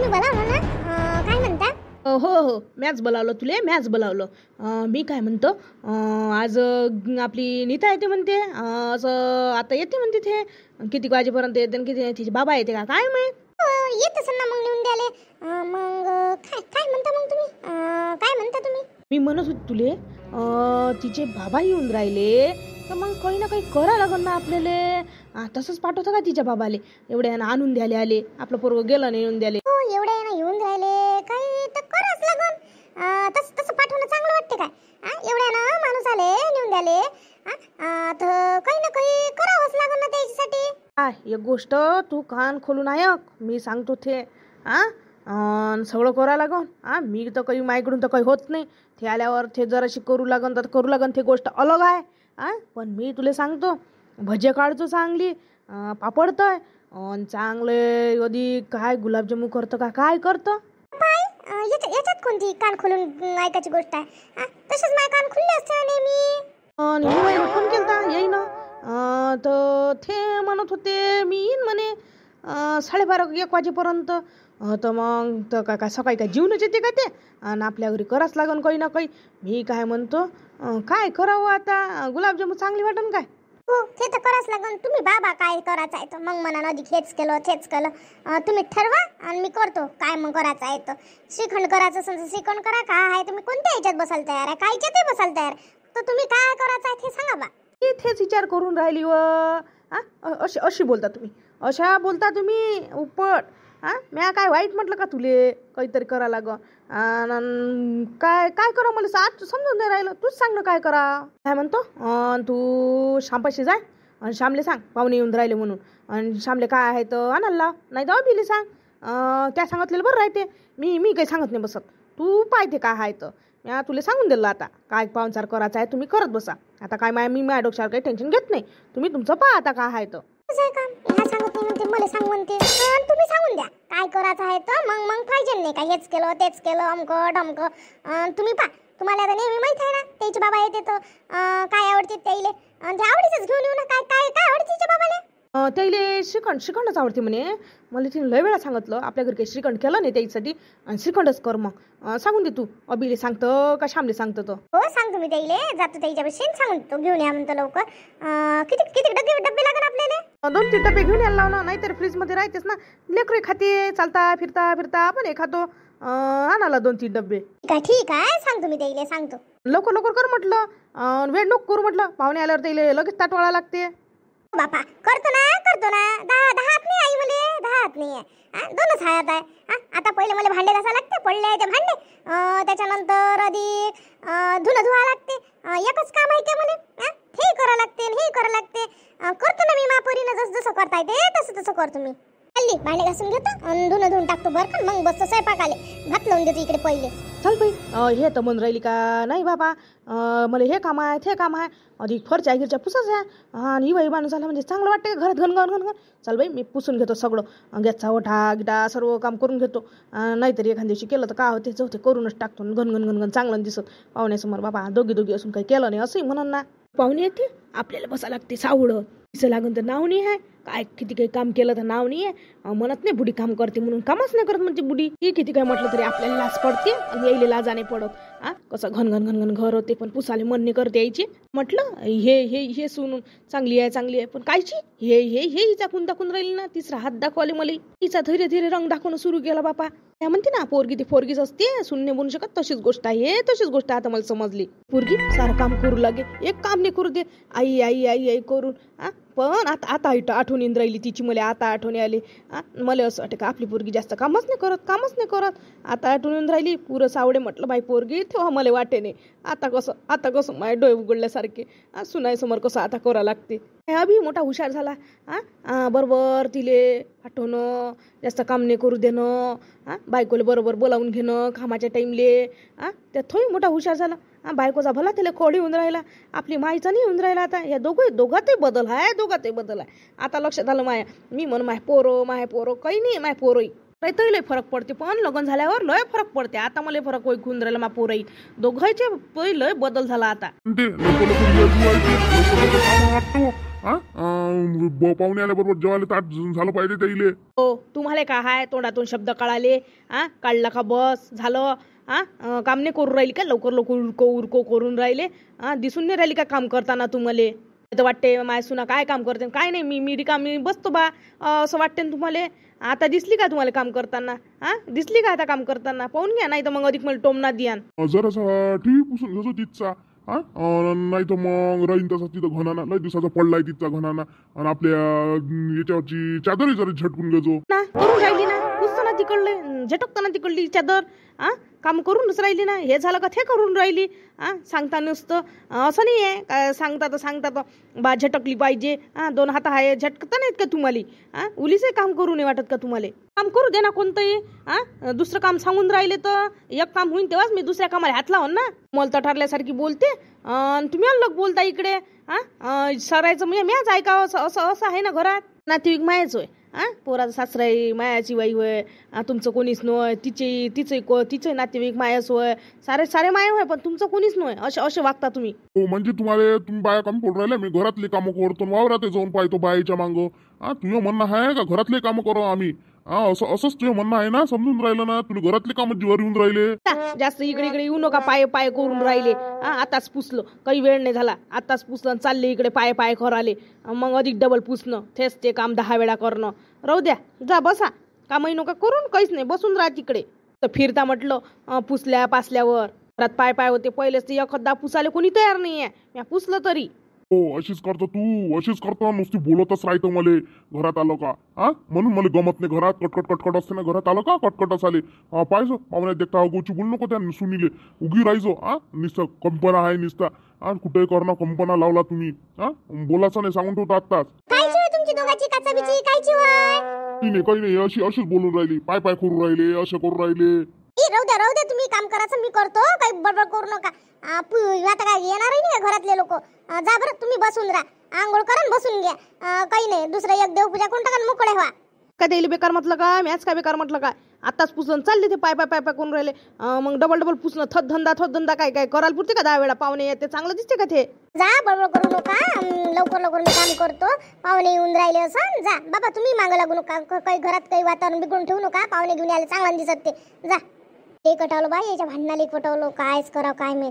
तुम्ही बोलावलं ना? काय म्हणता? हो हो मॅच बोलावलं तुले मॅच बोलावलं. मी काय म्हणतो आज आपली नीता येते म्हणते असं आता येते म्हणते ते किती वाजेपर्यंत येते आणि किती तिचे बाबा येते का काय माहित. येत असेल ना मग लिहून द्याले. मग काय काय म्हणता मग तुम्ही? काय म्हणता तुम्ही? मी म्हणत होते तुले तिचे बाबा येऊन राहिले तर मग काही ना काही करा लागल ना आपल्याला. तसंच पाठवतं का तिच्या बाबाले एवढ्या आणून द्याले आले आपलं पोरगं गेलं नाही येऊन द्याले. हो एवढे ना येऊन राहिले काही तर करावंच लागल. तसं तसं पाठवणं चांगलं वाटते काय? एवढ्या ना माणूस आले नेऊन द्याले तर काही ना काही करावंच लागल ना त्याच्यासाठी. एक गोष्ट तू कान खोलून ऐक मी सांगतो ते सगळं करा लागन. मी तर काही माझ्याकडून तर काही होत नाही. ते आल्यावर ते जराशी करू लागन तर करू लागन ते गोष्ट अलग आहे. पण मी तुला सांगतो भजे काढतो चांगली पापड तर चांगले कधी काय गुलाबजामू करतं का काय करतं. याच्यात कोणती कान खोलून ऐकायची गोष्ट आहे? तसंच माझे कान खुल्ले असते नेहमी. फोन केलता येई ना तर ते म्हणत होते मी येईन म्हणे 12:30-1 वाजेपर्यंत. तर मग तर काय सकाळी काय जीवनच येते का ते आणि आपल्या घरी करावंच लागन काही ना काही. मी काय म्हणतो काय करावं आता गुलाबजामू चांगली वाटन काय? हो ते तर करावंच लागन. तुम्ही बाबा काय करायचं आहे तर मग म्हणा अधिक हेच केलं तुम्ही ठरवा आणि मी करतो काय मग करायचं आहे तर. श्रीखंड करायचं असेल तर श्रीखंड करा. काय आहे तुम्ही कोणत्या ह्याच्यात बसायला तयार आहे? कायच्या ते बसायला तयार तर तुम्ही काय करायचं आहे ते सांगा बा. तेच विचार करून राहिली व अशी बोलता तुम्ही अशा बोलता तुम्ही उपट. म्या काय वाईट म्हटलं का तुले काहीतरी करा लागं काय काय करा मला आज समजून नाही राहिलं. तूच सांग ना काय करा काय म्हणतो. तू शामपाशी जाय आणि श्यामले सांग पाहुणे येऊन राहिले म्हणून आणि श्यामले काय आहे तर आणायला लाव नाही तर अभिले सांग. त्या सांगितलेलं बरं राहते. मी काही सांगत नाही बसत. तू पाहते काय आहे तर म्या तुला सांगून दिलं आता काय पाहुणचार करायचा आहे तुम्ही करत बसा. आता काय मी माझ्या डोक्यावर काही टेन्शन घेत नाही. तुम्ही तुमचं पहा आता काय आहे तर. सांगत नाही म्हणते मला सांगून ते तुम्ही सांगून द्या काय करायचं आहे तर मग पाहिजे नाही का हेच केलं तेच केलं अमकं ढमकं. तुम्ही पहा तुम्हाला आता नेहमी माहित आहे ना त्याचे बाबा येते तर काय आवडते त्याईले ते आवडीच घेऊन येऊ ना. काय काय काय आवडते तिच्या बाबाले? त्याईले श्रीखंडच आवडते म्हणे. मला तिने लय वेळा सांगितलं आपल्या घरी काही श्रीखंड केलं नाही त्याच्यासाठी आणि श्रीखंडच कर मग सांगून दे तू अभिले सांगतं का श्यामले सांगतं तो. हो सांगतो मी त्याईले जातो त्याच्यापाशी सांगून तो घेऊन या म्हणतो लवकर. किती किती डब्बे लागन आपल्याला? 2-3 डबे घेऊन यायला लाव ना नाहीतर फ्रीज मध्ये राहतेच ना. लेकरे खाते चालता फिरता आपण हे खातो. आणाला 2-3 डबे. ठीक आहे सांगतो मी त्याईले सांगतो. लवकर कर म्हटलं वेळ नको करू म्हटलं. पाहुणे आल्यावर त्याला लगेच ताट वाळा लागते. बापा करतो ना 10 हात नाही आई मले 10 हात नाही आहे 2च हात आहे. आता पहिले मला भांडे घासा लागते पडले ते भांडे त्याच्यानंतर अधिक धुणं धुवा लागते. एकच काम आहे ते मला हे करा लागते हे करा लागते. करतो ना मी मापरीनं जसं करता येते तसं करतो मी. हल्ली भांडे घासून घेतो आणि धुणं धुवून टाकतो बरं का. मग बसतो स्वयंपाकाले भात लावून देतो इकडे पहिले. चल बाई हे तर म्हणून राहिली का नाही बाबा मला हे काम आहे ते काम आहे अधिक फरच्या गिरच्या पुसच आहे आणि ही बाई माणूस झाला म्हणजे चांगलं वाटतं घरात घन. चल बाई मी पुसून घेतो सगळं गॅसचा ओठा गिटा सर्व काम करून घेतो. नाहीतरी एखाद्या दिवशी केलं तर काय होते जाऊ ते करूनच टाकतो. घन चांगलं दिसत पाहुण्यासमोर. बाबा दोघी असून काही केलं नाही असंही म्हणून ना. पाहुणे येते आपल्याला बसा लागते सावळं तिचं लागून तर नाव नाही आहे काय. किती काही काम केलं तर नाव नाही आहे म्हणत नाही बुडी काम करते म्हणून कामच नाही करत म्हणते बुडी. ही किती काय म्हटलं तरी आपल्याला लाज पडते आणि यायला लाजा नाही पडत. कसं घन घर होते पण पुसाले मन नाही करते यायची. म्हटलं हे सुनून चांगली आहे पण कायची हे हिचा खून दाखवून राहिली ना. तिसरा हात दाखवले मला तिचा धीरे रंग दाखवणं सुरू केला बापा. त्या म्हणते ना पोरगी ती पोरगीच असते सुनने बनू शकत. तशीच गोष्ट आता मला समजली. पोरगी सारं काम करू लागे एक काम नाही करू दे. आई करून पण आता आठवण येऊन राहिली तिची मला. आता आठवण आली मला असं वाटतं का आपली पोरगी जास्त कामच नाही करत. आता आठवण येऊन राहिली पुरं सावडे म्हटलं बाई पोरगी तेव्हा मला वाटे नाही. आता कसं माझे डोळे उघडल्यासारखे सुनायसमोर कसं आता करा लागते. अभि मोठा हुशार झाला. बरोबर तिले आठवणं जास्त काम नाही करू देणं बायकोले बरोबर बोलावून घेणं कामाच्या टाईमले. त्यात थोडी मोठा हुशार झाला. बायकोचा भला त्याला खोड येऊन राहिला आपली माईचा नाही येऊन राहिला. आता या दोघातही बदल आहे. आता लक्षात आलं माया. मी म्हण माय पोरो काही नाही माय पोरोई तरी लय फरक पडते पण लग्न झाल्यावर लय फरक पडते. आता मला फरक ओळखून राहिला मा पोरई दोघांचे लय बदल झाला आता. हा पाहुणे आल्याबरोबर जेवायला ताट झालं पाहिजे त्याइले. हो तुम्हाला काय हाय तोंडातून शब्द कळाले काढला का बस झालं काम नाही करून राहिली का लवकर लवकर उरको करून राहिले दिसून नाही राहिली का काम करताना तुम्हाला तर वाटते माय सुना काय काम करते काय नाही मी रिकामी बसतो बा असं वाटते ना तुम्हाला. आता दिसली का तुम्हाला काम करताना दिसली का आता काम करताना पाहून घ्या नाही तर मग अधिक मला टोमना द्यान. जरासा टीव्ही पुसून घेतो तिथचा नाही तर मग राहीन तसा तिथं घणाना लय दिवसाचा पडलाय तिथचा घणाना आणि आपल्या याच्यावरची चादरही जरा झटकून घेतो ना करून राहिली ना पुसताना तिकडले झटकताना तिकडली चादर काम करूनच राहिली ना. हे झालं का ते करून राहिली सांगता नुसतं असं नाही आहे काय सांगता तर बा झटकली पाहिजे 2 हात आहे झटकता नाहीत का तुम्हाला उलीचे काम करू नाही वाटत का तुम्हाला. काम करू दे ना कोणतंही दुसरं काम सांगून राहिले तर एक काम होईन तेव्हाच मी दुसऱ्या कामाला हात लावून ना. मला तर ठरल्यासारखी बोलते तुम्ही अलग बोलता इकडे सरायचं म्हणजे मॅच ऐकावं असं आहे ना घरात. नातेवाईक मायाच होय पोराचा सासरा आहे मायाची बाई होय तुमचं कोणीच नव्हय तिचे नातेवाईक मायाच होय सारे माया होय पण तुमचं कोणीच नव्हय असे वागता तुम्ही. हो म्हणजे तुम्ही बाया कमी पडून राहिल्या मी घरातले कामं करतो वावरात जाऊन पाहतो बाईच्या मागं तुझं म्हणणं आहे का घरातले कामं करू आम्ही असंच तुझं म्हणणं आहे ना समजून राहिलं ना तुम्ही घरातले कामं जीवर येऊन राहिले. जास्त इकडे येऊ नका पाय करून राहिले आताच पुसलो काही वेळ नाही झाला आताच पुसलं चालले इकडे पाय कराले मग अधिक डबल पुसणं तेच ते काम 10 वेळा करणं. राहू द्या जा बसा कामही नका करून काहीच नाही बसून राहा तिकडे. तर फिरता म्हटलं पुसल्या पासल्यावर घरात पाय होते पहिलेच ते एखादा पुसाले कोणी तयार नाहीये मी पुसलं तरी. हो अशीच करतो तू अशीच करतो नुसती बोलतच राहतो मला घरात आलो का म्हणून मला गमत नाही घरात कटकट असते ना घरात आलो का कटकटच आले पाहिजो पाहुण्यात देखता गोची बोलू नको त्या सुनीले उगी राहायचो नुसतं कंपना आहे नुसता कुठे करणं कंपना लावला तुम्ही बोलायचं नाही सांगून ठेवतो आत्ताच. काही नाही अशीच बोलून राहिली पाय करून राहिले असे करून राहिले. राहू द्या तुम्ही काम करायचं मी करतो काही बडबड करू नका. आता काय येणार नाही का घरातले लोक जा बरं तुम्ही बसून राहा आंघोळ करा बसून घ्या काही नाही दुसरं एक देवपूजा कोण टाका मोकळे व्हा. काय द्यायला बेकार म्हटलं काय मॅच काय बेकार म्हटलं काय आताच पुसलं चालले ते पाय करून राहिले मग डबल पुसणं थद धंदा काय करायला पुरते का 10 वेळा पाहुणे येते चांगलं दिसते का ते. जा बडबड करू नका लवकर मी काम करतो पाहुणे येऊन राहिले असं जा बाबा तुम्ही मागं लागू नका काही घरात काही वातावरण बिघडून ठेवू नका पाहुणे घेऊन आले चांगला दिसत ते जा. ते कटावलं बाई याच्या भांडणाला पटवलं कायच करावं काय मी